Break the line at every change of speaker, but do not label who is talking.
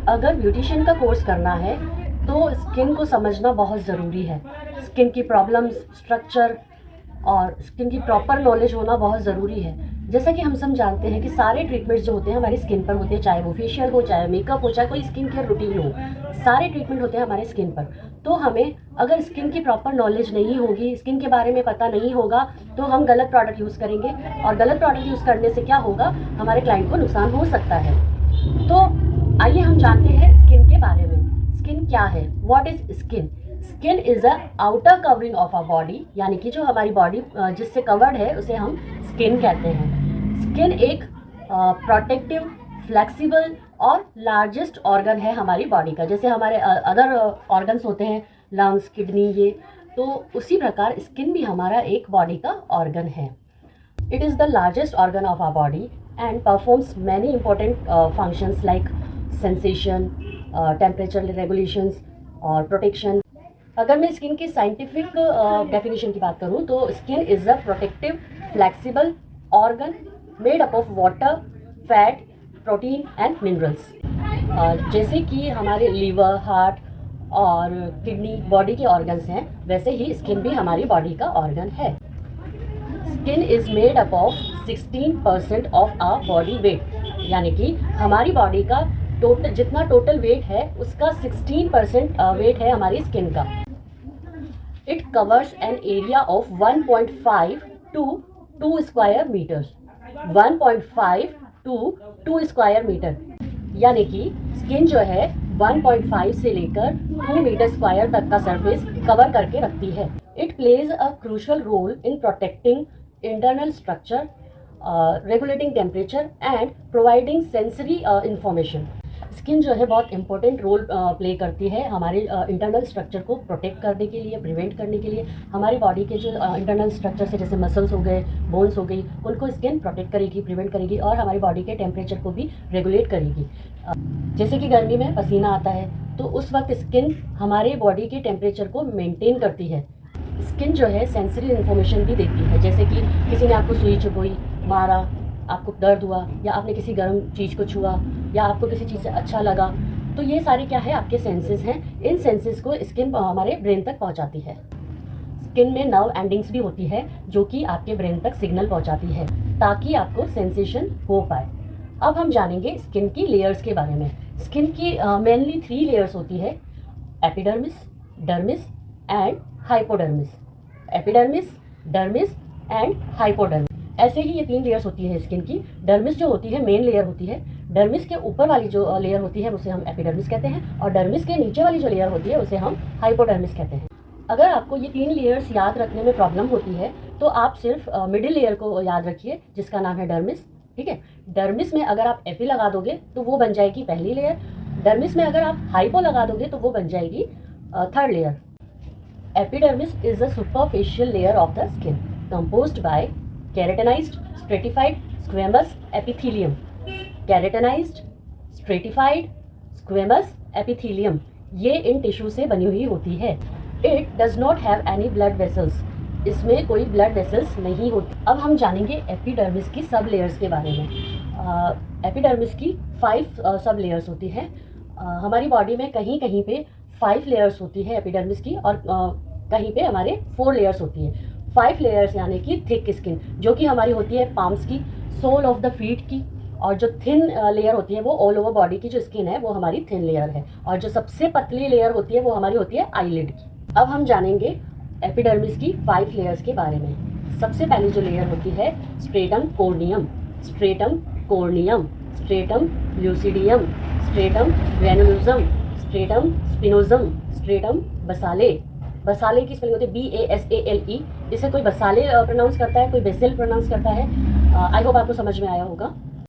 अगर ब्यूटिशियन का कोर्स करना है तो स्किन को समझना बहुत ज़रूरी है। स्किन की प्रॉब्लम्स, स्ट्रक्चर और स्किन की प्रॉपर नॉलेज होना बहुत ज़रूरी है। जैसा कि हम सब जानते हैं कि सारे ट्रीटमेंट्स जो होते हैं हमारी स्किन पर होते हैं, चाहे वो फेशियल हो, चाहे मेकअप हो, चाहे कोई स्किन केयर रूटीन हो, सारे ट्रीटमेंट होते हैं हमारे स्किन पर। तो हमें अगर स्किन की प्रॉपर नॉलेज नहीं होगी, स्किन के बारे में पता नहीं होगा, तो हम गलत प्रोडक्ट यूज़ करेंगे और गलत प्रोडक्ट यूज़ करने से क्या होगा, हमारे क्लाइंट को नुकसान हो सकता है। तो आइए हम जानते हैं स्किन के बारे में। स्किन क्या है? What is skin? Skin is a outer covering of a body, यानी कि जो हमारी बॉडी जिससे कवर्ड है उसे हम स्किन कहते हैं। स्किन एक प्रोटेक्टिव, फ्लेक्सिबल और लार्जेस्ट ऑर्गन है हमारी बॉडी का। जैसे हमारे अदर ऑर्गन्स होते हैं, लंग्स, किडनी, ये, तो उसी प्रकार स्किन भी हमारा एक बॉडी का ऑर्गन है। It is the largest organ of our body and performs many important functions like sensation, temperature regulations और protection। अगर मैं स्किन की साइंटिफिक डेफिनेशन की बात करूँ तो skin is a protective, flexible organ made up of water, fat, protein and minerals. जैसे कि हमारे लीवर, हार्ट और किडनी बॉडी के ऑर्गन्स हैं, वैसे ही स्किन भी हमारी बॉडी का ऑर्गन है। Skin is made up of 16% of our body weight, यानी कि हमारी बॉडी का जितना टोटल वेट है उसका 16% वेट है हमारी स्किन का। It covers an area of 1.5 to 2 square metres. 1.5 to 2 square metre, यानी कि स्किन जो है 1.5 से लेकर 2 मीटर स्क्वायर तक का सरफेस कवर करके रखती है। It plays a crucial role in protecting internal structure, regulating temperature and providing sensory information. Skin जो है बहुत इंपॉर्टेंट रोल प्ले करती है हमारे इंटरनल स्ट्रक्चर को प्रोटेक्ट करने के लिए, प्रिवेंट करने के लिए। हमारी बॉडी के जो इंटरनल स्ट्रक्चर से, जैसे मसल्स हो गए, बोन्स हो गई, उनको स्किन प्रोटेक्ट करेगी, प्रिवेंट करेगी और हमारी बॉडी के टेम्परेचर को भी रेगुलेट करेगी। जैसे कि गर्मी में पसीना आता है तो उस वक्त स्किन हमारे बॉडी के टेम्परेचर को मेंटेन करती है। स्किन जो है सेंसरी इन्फॉर्मेशन भी देती है, जैसे कि किसी ने आपको सुई चुभोई, मारा, आपको दर्द हुआ, या आपने किसी गर्म चीज़ को छुआ, या आपको किसी चीज़ से अच्छा लगा, तो ये सारे क्या है, आपके सेंसेस हैं। इन सेंसेस को स्किन हमारे ब्रेन तक पहुंचाती है। स्किन में नर्व एंडिंग्स भी होती है जो कि आपके ब्रेन तक सिग्नल पहुंचाती है ताकि आपको सेंसेशन हो पाए। अब हम जानेंगे स्किन की लेयर्स के बारे में। स्किन की मेनली 3 लेयर्स होती है, epidermis, dermis and hypodermis. Epidermis, dermis and hypodermis, ऐसे ही ये 3 लेयर्स होती है स्किन की। डर्मिस जो होती है मेन लेयर होती है। डर्मिस के ऊपर वाली जो लेयर होती है उसे हम एपिडर्मिस कहते हैं और डर्मिस के नीचे वाली जो लेयर होती है उसे हम हाइपोडर्मिस कहते हैं। अगर आपको ये 3 लेयर्स याद रखने में प्रॉब्लम होती है तो आप सिर्फ मिडिल लेयर को याद रखिए जिसका नाम है डर्मिस। ठीक है, डर्मिस में अगर आप एपी लगा दोगे तो वो बन जाएगी पहली लेयर। डर्मिस में अगर आप हाइपो लगा दोगे तो वो बन जाएगी third layer. Epidermis is a superficial layer of the skin composed by keratinized, stratified, squamous epithelium. Keratinized, stratified, squamous epithelium, ये इन टिश्यू से बनी हुई होती है। It does not have any blood vessels. इसमें कोई ब्लड वेसल्स नहीं होती। अब हम जानेंगे एपिडर्मिस की सब लेयर्स के बारे में। एपिडर्मिस की 5 सब लेयर्स होती हैं। हमारी बॉडी में कहीं कहीं पे 5 लेयर्स होती है एपिडर्मिस की और कहीं पे हमारे 4 लेयर्स होती है। 5 लेयर्स यानी कि थिक स्किन जो कि हमारी होती है पाम्स की, सोल ऑफ द फीट की, और जो थिन लेयर होती है वो ऑल ओवर बॉडी की जो स्किन है वो हमारी थिन लेयर है, और जो सबसे पतली लेयर होती है वो हमारी होती है आईलिड की। अब हम जानेंगे एपिडर्मिस की 5 लेयर्स के बारे में। सबसे पहली जो लेयर होती है stratum corneum, stratum corneum, stratum lucidum, stratum granulosum, stratum spinosum, stratum basale. Basale की स्पेलिंग होती है BASALE। इसे कोई बसाले प्रोनाउंस करता है, कोई बेसिल प्रोनाउंस करता है। आई होप आपको समझ में आया होगा।